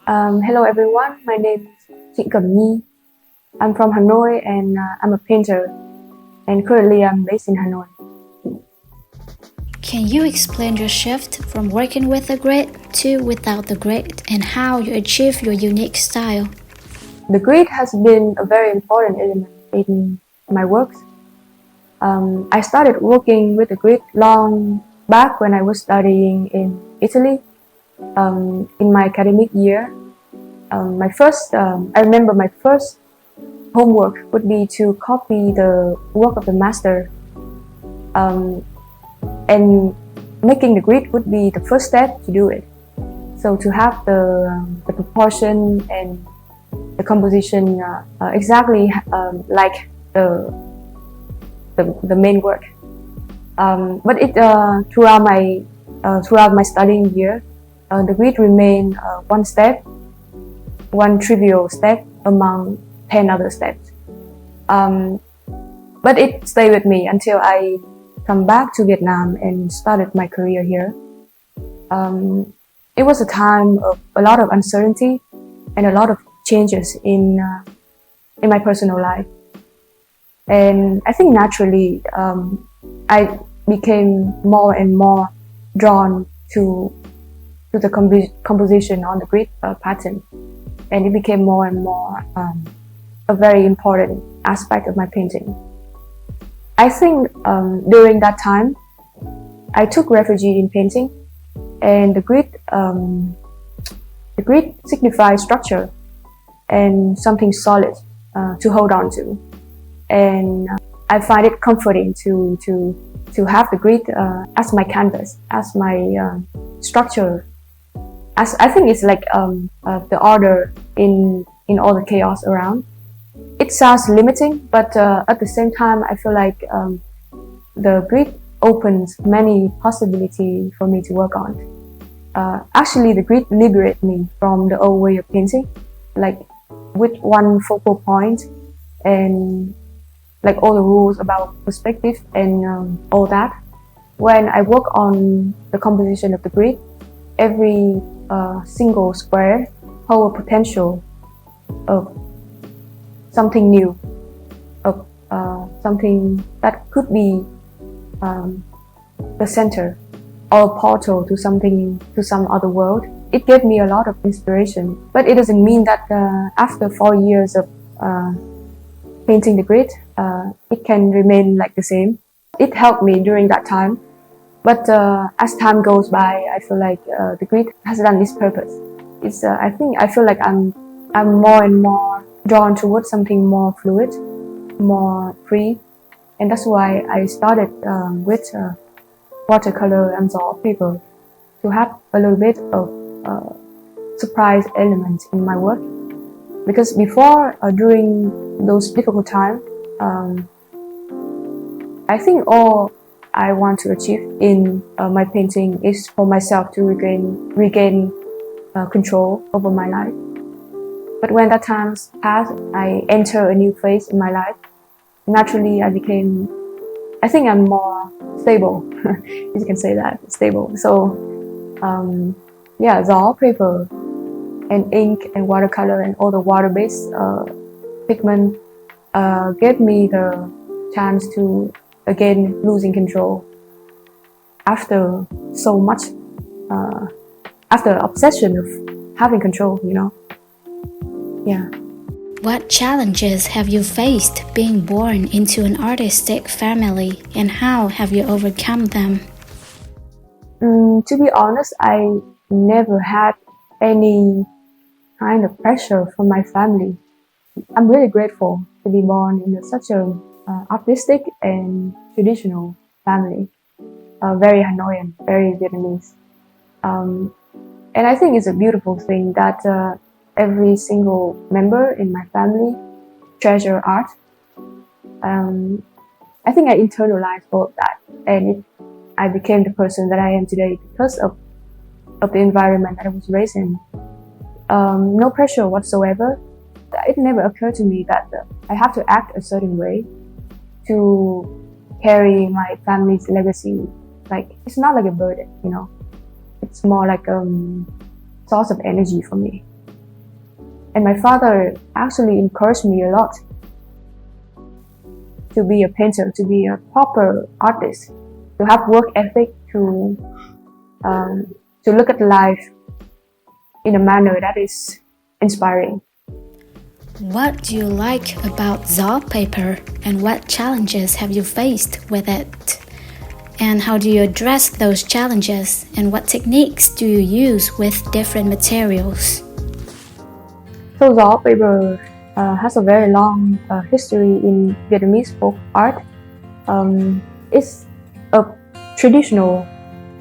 Hello everyone, my name is Trịnh Cẩm Nhi. I'm from Hanoi and I'm a painter, and currently I'm based in Hanoi. Can you explain your shift from working with the grid to without the grid and how you achieve your unique style? The grid has been a very important element in my works. I started working with the grid long back when I was studying in Italy. In my academic year, I remember my first homework would be to copy the work of the master, and making the grid would be the first step to do it. So to have the proportion and the composition exactly like the main work. But throughout my studying year, the grid remained one trivial step among 10 other steps. But it stayed with me until I come back to Vietnam and started my career here. It was a time of a lot of uncertainty and a lot of changes in my personal life. And I think naturally I became more and more drawn to the composition on the grid pattern, and it became more and more a very important aspect of my painting. I think during that time I took refuge in painting, and the grid signifies structure and something solid to hold on to, and I find it comforting to have the grid as my canvas, as my structure. As I think it's like the order in all the chaos around. It sounds limiting, but at the same time, I feel like the grid opens many possibilities for me to work on. Actually, the grid liberates me from the old way of painting, like with one focal point and like all the rules about perspective and all that. When I work on the composition of the grid, every single square holds a potential of something new, of something that could be the center or a portal to some other world. It gave me a lot of inspiration, but it doesn't mean that after 4 years of painting the grid, it can remain like the same. It helped me during that time. But as time goes by, I feel like the grid has done its purpose. I feel like I'm more and more drawn towards something more fluid, more free, and that's why I started with watercolor and raw paper to have a little bit of surprise element in my work. Because before, during those difficult times, I think all I want to achieve in my painting is for myself to regain control over my life. But when that time passed, I enter a new phase in my life. Naturally, I think I'm more stable, if you can say that, stable. So, raw paper and ink and watercolor and all the water-based pigment gave me the chance to again losing control after so much after obsession of having control, yeah. What challenges have you faced being born into an artistic family, and how have you overcome them? To be honest, I never had any kind of pressure from my family. I'm really grateful to be born in such a artistic and traditional family, very Hanoian, very Vietnamese. And I think it's a beautiful thing that every single member in my family treasure art. I think I internalized all of that, and I became the person that I am today because of the environment that I was raised in. No pressure whatsoever. It never occurred to me that I have to act a certain way to carry my family's legacy. Like, it's not like a burden, It's more like a source of energy for me. And my father actually encouraged me a lot to be a painter, to be a proper artist, to have work ethic, to look at life in a manner that is inspiring. What do you like about gió paper, and what challenges have you faced with it? And how do you address those challenges, and what techniques do you use with different materials? So gió paper has a very long history in Vietnamese folk art. It's a traditional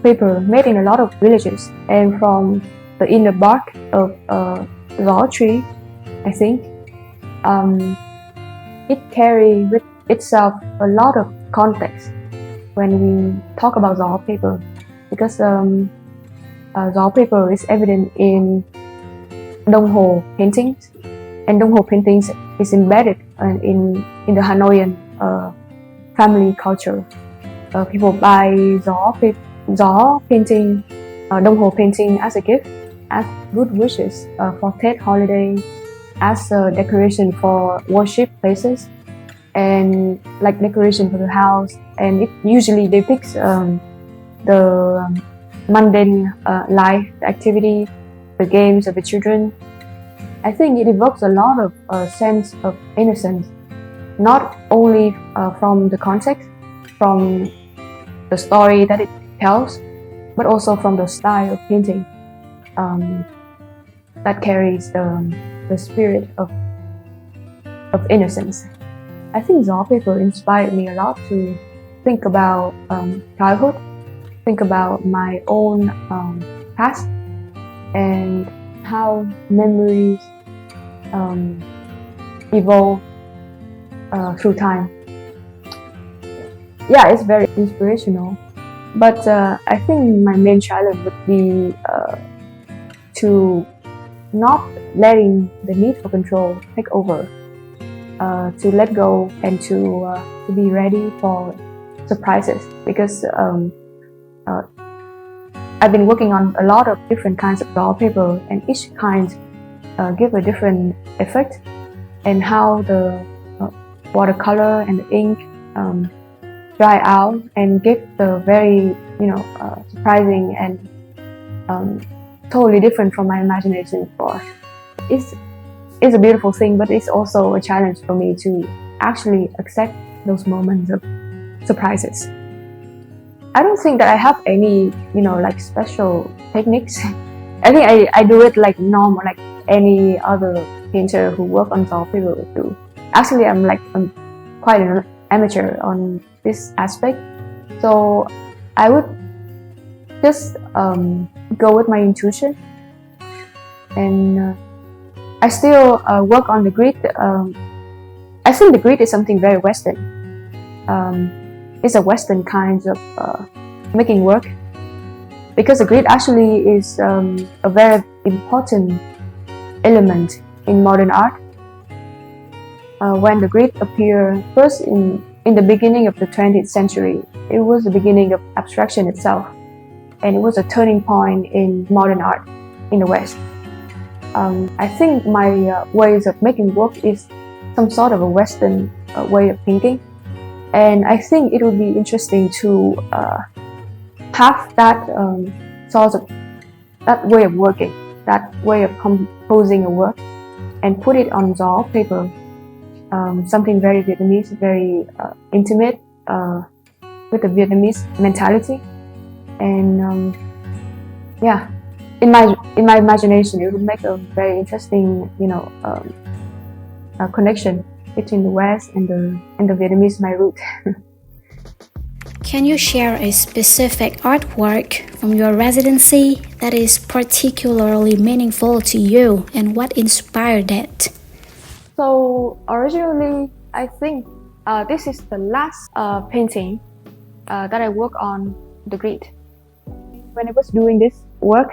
paper made in a lot of villages, and from the inner bark of gió tree, I think, it carries with itself a lot of context when we talk about gió paper, because gió paper is evident in đồng hồ paintings, and đồng hồ paintings is embedded in the Hanoian family culture. People buy gió painting, đồng hồ painting as a gift, as good wishes for Tết holiday, as a decoration for worship places, and like decoration for the house. And it usually depicts the mundane life, the activity, the games of the children. I think it evokes a lot of sense of innocence, not only from the context, from the story that it tells, but also from the style of painting that carries the spirit of innocence. I think gió paper inspired me a lot to think about childhood, think about my own past, and how memories evolve through time. Yeah, it's very inspirational. But I think my main challenge would be to not letting the need for control take over, to let go and to be ready for surprises, because I've been working on a lot of different kinds of gió paper, and each kind give a different effect, and how the watercolor and the ink dry out and give the very surprising and totally different from my imagination before. It's a beautiful thing, but it's also a challenge for me to actually accept those moments of surprises. I don't think that I have any like special techniques. I think I do it like normal, like any other painter who work on gió paper would do. Actually, I'm quite an amateur on this aspect, so I would just go with my intuition, and I still work on the grid. I think the grid is something very Western. It's a Western kind of making work, because the grid actually is a very important element in modern art. When the grid appeared first in the beginning of the 20th century, it was the beginning of abstraction itself, and it was a turning point in modern art in the West. I think my ways of making work is some sort of a Western way of thinking, and I think it would be interesting to have that that way of working, that way of composing a work, and put it on gió paper. Something very Vietnamese, very intimate, with a Vietnamese mentality, and in my imagination, it would make a very interesting, connection between the West and the Vietnamese, my root. Can you share a specific artwork from your residency that is particularly meaningful to you, and what inspired it? So originally, I think this is the last painting that I work on the grid. When I was doing this work,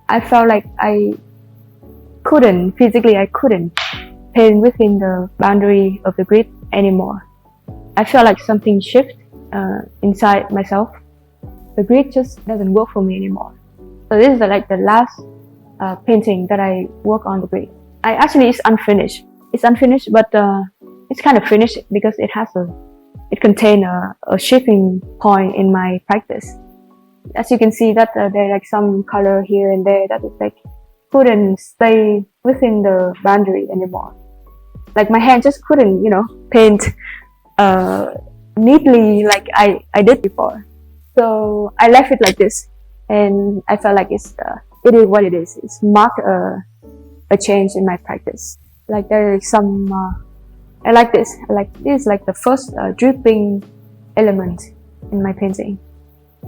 I felt like I couldn't paint within the boundary of the grid anymore. I felt like something shifted inside myself. The grid just doesn't work for me anymore. So this is like the last painting that I work on the grid. It's unfinished. It's unfinished, but it's kind of finished because it contains a shaping point in my practice. As you can see that there are like some color here and there that is like couldn't stay within the boundary anymore. Like my hand just couldn't, paint neatly like I did before. So I left it like this, and I felt like it is what it is. It's marked a change in my practice. Like there is some, I like this. This is like the first dripping element in my painting,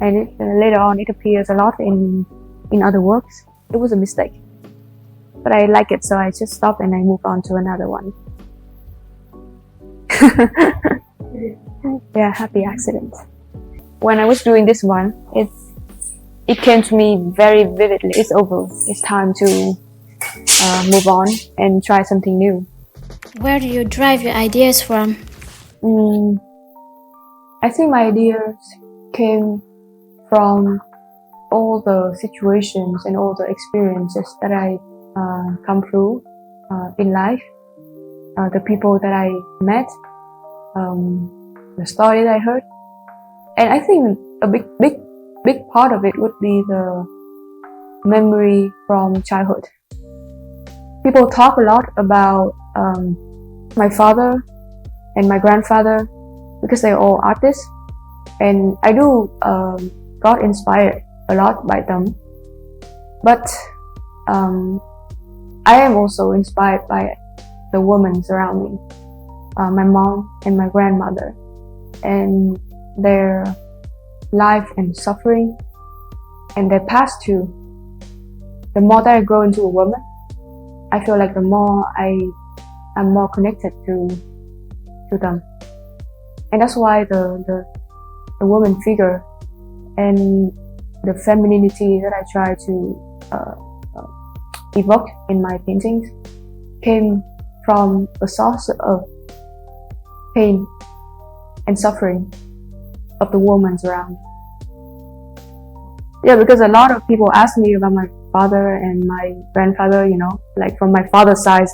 and later on it appears a lot in other works. It was a mistake, but I like it, so I just stopped and I moved on to another one. Yeah, happy accident. When I was doing this one, it came to me very vividly. It's over. It's time to move on and try something new. Where do you derive your ideas from? I think my ideas came from all the situations and all the experiences that I come through in life, the people that I met, the story that I heard, and I think a big part of it would be the memory from childhood. People talk a lot about my father and my grandfather because they're all artists, and I do got inspired a lot by them. But I am also inspired by the women around me, my mom and my grandmother, and their life and suffering and their past too. The more that I grow into a woman, I feel like the more I'm more connected to them, and that's why the woman figure and the femininity that I try to evoke in my paintings came from a source of pain and suffering of the women around me. Yeah, because a lot of people ask me about my father and my grandfather, like from my father's side,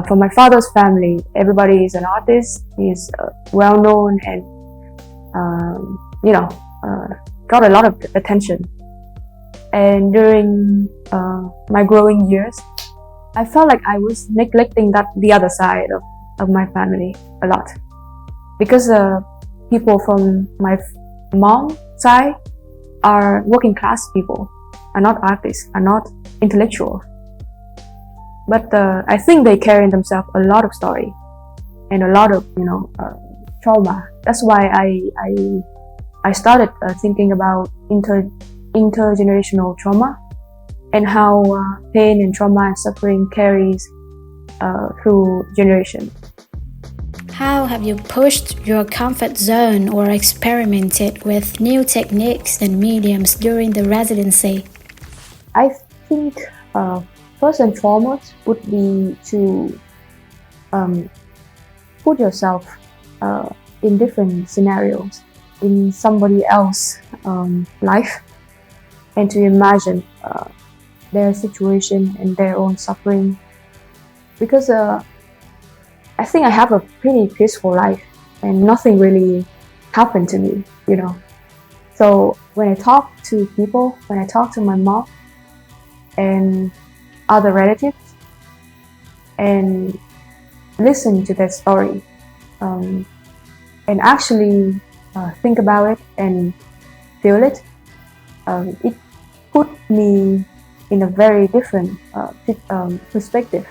from my father's family, everybody is an artist, is well known and, got a lot of attention. And during my growing years, I felt like I was neglecting the other side of my family a lot. Because people from my mom's side are working class people, are not artists, are not intellectual. But I think they carry in themselves a lot of story and a lot of trauma. That's why I started thinking about intergenerational trauma and how pain and trauma and suffering carries through generation. How have you pushed your comfort zone or experimented with new techniques and mediums during the residency? I think first and foremost would be to put yourself in different scenarios in somebody else's life, and to imagine their situation and their own suffering. Because I think I have a pretty peaceful life and nothing really happened to me, So when I talk to people, when I talk to my mom and other relatives and listen to their story, and actually think about it and feel it, it put me in a very different perspective.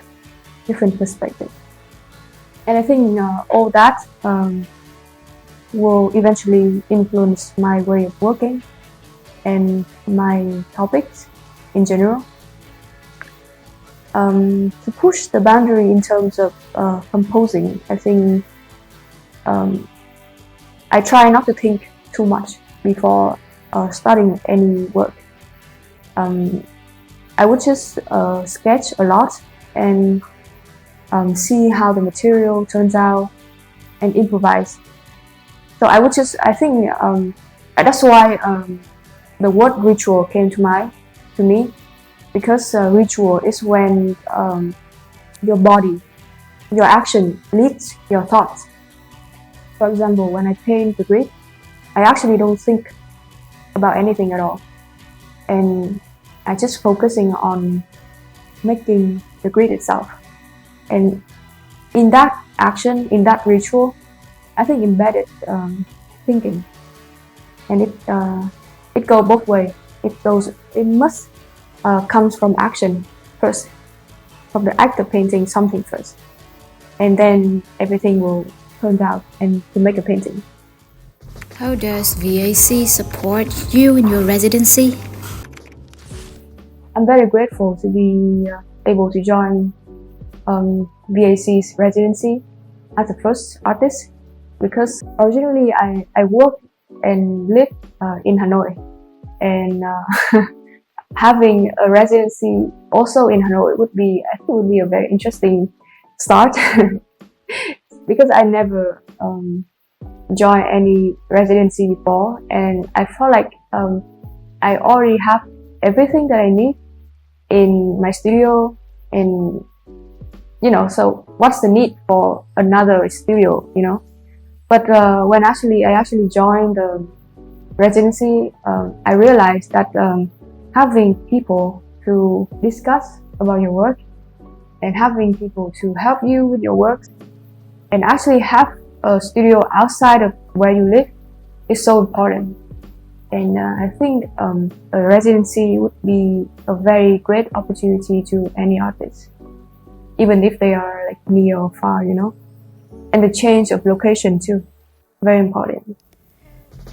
And I think all that will eventually influence my way of working and my topics in general. To push the boundary in terms of composing, I think I try not to think too much before starting any work. I would just sketch a lot and see how the material turns out and improvise. So I think that's why the word ritual came to me, because ritual is when your body, your action leads your thoughts. For example, when I paint the grid, I actually don't think about anything at all, and I just focusing on making the grid itself. And in that action, in that ritual, I think embedded thinking, and it goes both ways. It must comes from action first, from the act of painting something first, and then everything will turn out and to make a painting. How does VAC support you in your residency? I'm very grateful to be able to join VAC's residency as the first artist, because originally I work and live in Hanoi, and having a residency also in Hanoi I think would be a very interesting start because I never joined any residency before, and I felt like I already have everything that I need in my studio, and so what's the need for another studio, But when I actually joined the residency, I realized that having people to discuss about your work and having people to help you with your work and actually have a studio outside of where you live is so important. And I think a residency would be a very great opportunity to any artist, even if they are like near or far, And the change of location too, very important.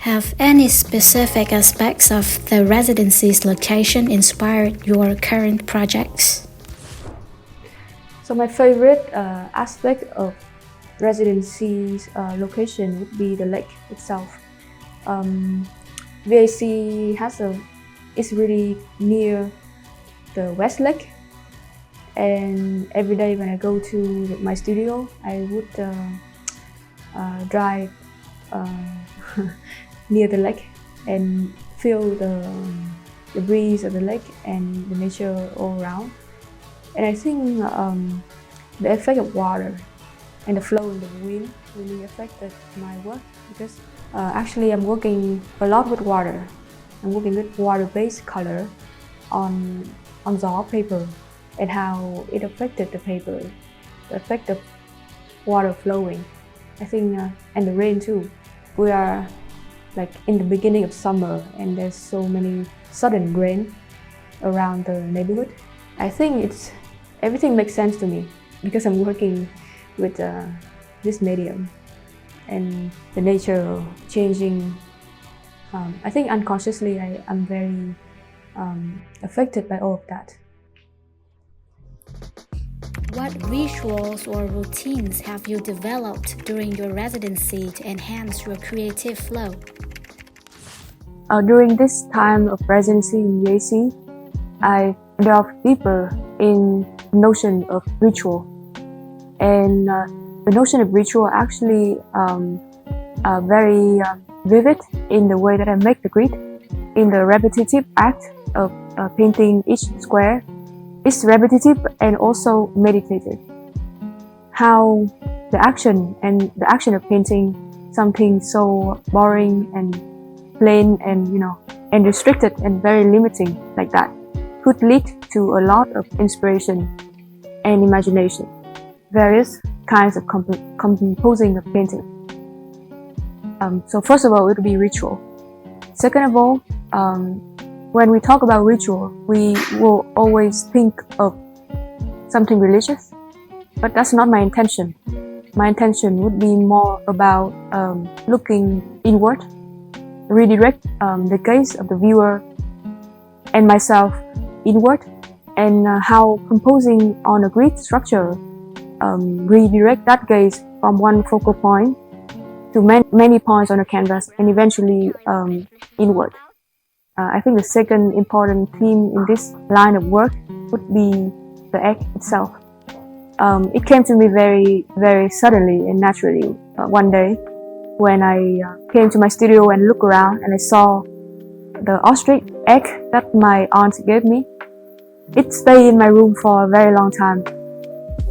Have any specific aspects of the residency's location inspired your current projects? So my favorite aspect of residency's location would be the lake itself. VAC is really near the West Lake, and every day when I go to my studio, I would drive near the lake and feel the breeze of the lake and the nature all around. And I think the effect of water and the flow in the wind really affected my work, because actually I'm working a lot with water. I'm working with water-based color on raw paper, and how it affected the paper, the effect of water flowing. I think, and the rain too. We are like in the beginning of summer, and there's so many sudden rain around the neighborhood. I think everything makes sense to me because I'm working with this medium and the nature changing. I think unconsciously I'm very affected by all of that. What rituals or routines have you developed during your residency to enhance your creative flow? During this time of residency in VAC, I delved deeper in the notion of ritual. And the notion of ritual actually very vivid in the way that I make the grid, in the repetitive act of painting each square. It's repetitive and also meditative. How the action of painting something so boring and plain and and restricted and very limiting like that could lead to a lot of inspiration and imagination. Various kinds of composing of painting. So first of all, it would be ritual. Second of all, when we talk about ritual, we will always think of something religious, but that's not my intention. My intention would be more about looking inward, redirect the gaze of the viewer and myself inward, and how composing on a grid structure redirect that gaze from one focal point to many points on a canvas and eventually inward. I think the second important theme in this line of work would be the act itself. It came to me very, very suddenly and naturally one day when I came to my studio and looked around and I saw the ostrich egg that my aunt gave me. It stayed in my room for a very long time,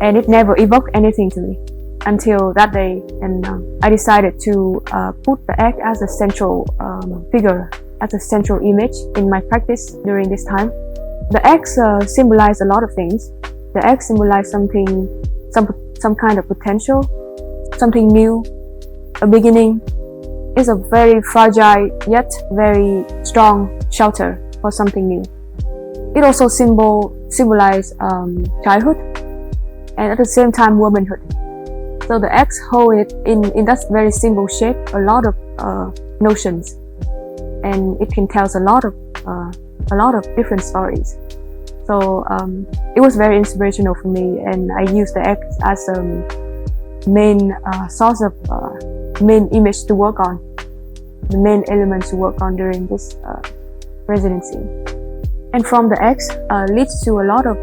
and it never evoked anything to me until that day. And I decided to put the egg as a central figure, as a central image in my practice during this time. The eggs symbolize a lot of things. The egg symbolize something, some kind of potential, something new, a beginning. It's a very fragile yet very strong shelter for something new. It also symbolize childhood and at the same time womanhood. So the eggs hold it in that very simple shape a lot of notions, and it can tell a lot of different stories. So it was very inspirational for me, and I used the eggs as a main source of main image to work on, the main element to work on during this residency. And from the eggs leads to a lot of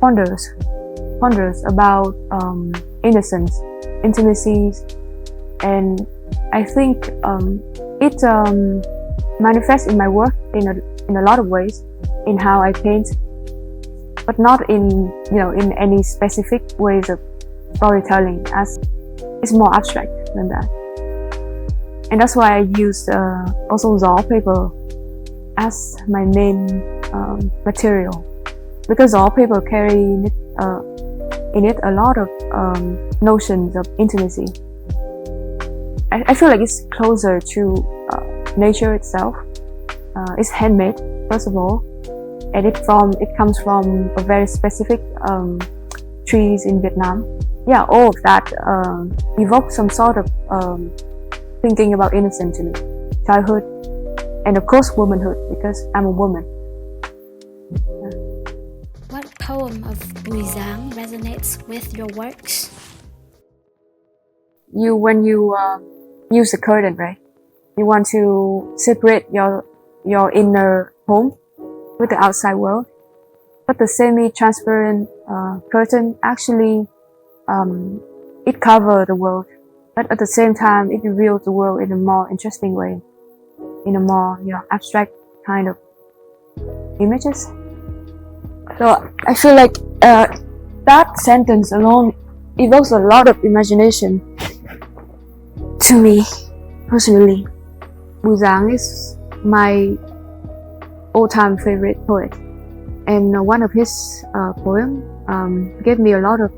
ponders about innocence, intimacies, and I think it manifests in my work in a lot of ways, in how I paint, but not in any specific ways of storytelling, as it's more abstract than that. And that's why I used also raw paper as my main material, because raw paper carry in it a lot of notions of intimacy. I feel like it's closer to nature itself. It's handmade, first of all, and it comes from a very specific trees in Vietnam. Yeah, all of that evokes some sort of thinking about innocence to me, childhood, and of course womanhood, because I'm a woman. Yeah. What poem of Bùi Giáng resonates with your works? When you use the curtain, right? You want to separate your inner home with the outside world, but the semi-transparent curtain actually it covers the world, but at the same time it reveals the world in a more interesting way, in a more abstract kind of images. So I feel like that sentence alone evokes a lot of imagination to me personally. Bùi Giáng is my all-time favorite poet, and one of his poems gave me a lot of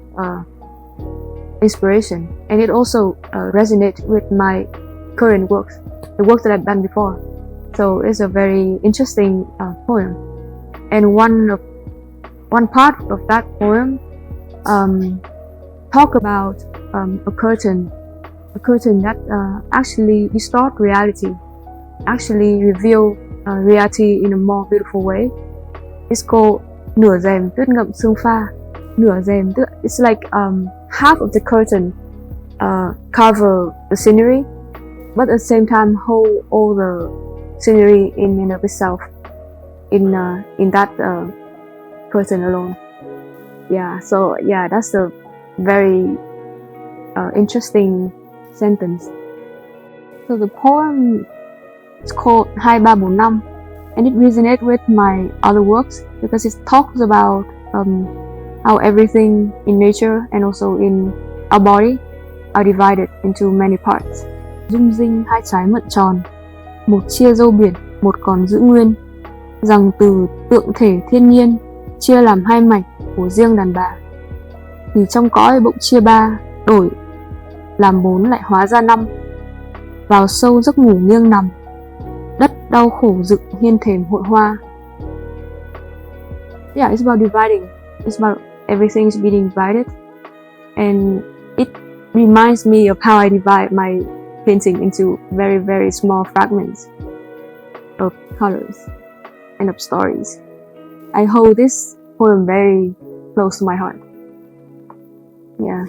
inspiration, and it also resonates with my current works, the works that I've done before. So it's a very interesting poem, and one part of that poem talk about a curtain that actually distort reality, actually reveal reality in a more beautiful way. It's called nửa rèm tuyết ngậm sương pha. Nửa rèm, it's like half of the curtain cover the scenery, but at the same time hold all the scenery in and of itself in that curtain alone. Yeah, so yeah, that's a very interesting sentence. So the poem is called 2345, and it resonates with my other works because it talks about how everything in nature and also in our body are divided into many parts. Rung rinh hai trái mận tròn, một chia dâu biển, một còn giữ nguyên, rằng từ tượng thể thiên nhiên chia làm hai mảnh của riêng đàn bà, thì trong cõi bỗng chia ba, đổi làm bốn lại hóa ra năm, vào sâu giấc ngủ nghiêng nằm, đất đau khổ dựng hiên thềm hội hoa. Yeah, it's about dividing. It's about everything's being divided, and it reminds me of how I divide my painting into very, very small fragments of colors and of stories. I hold this poem very close to my heart. Yeah.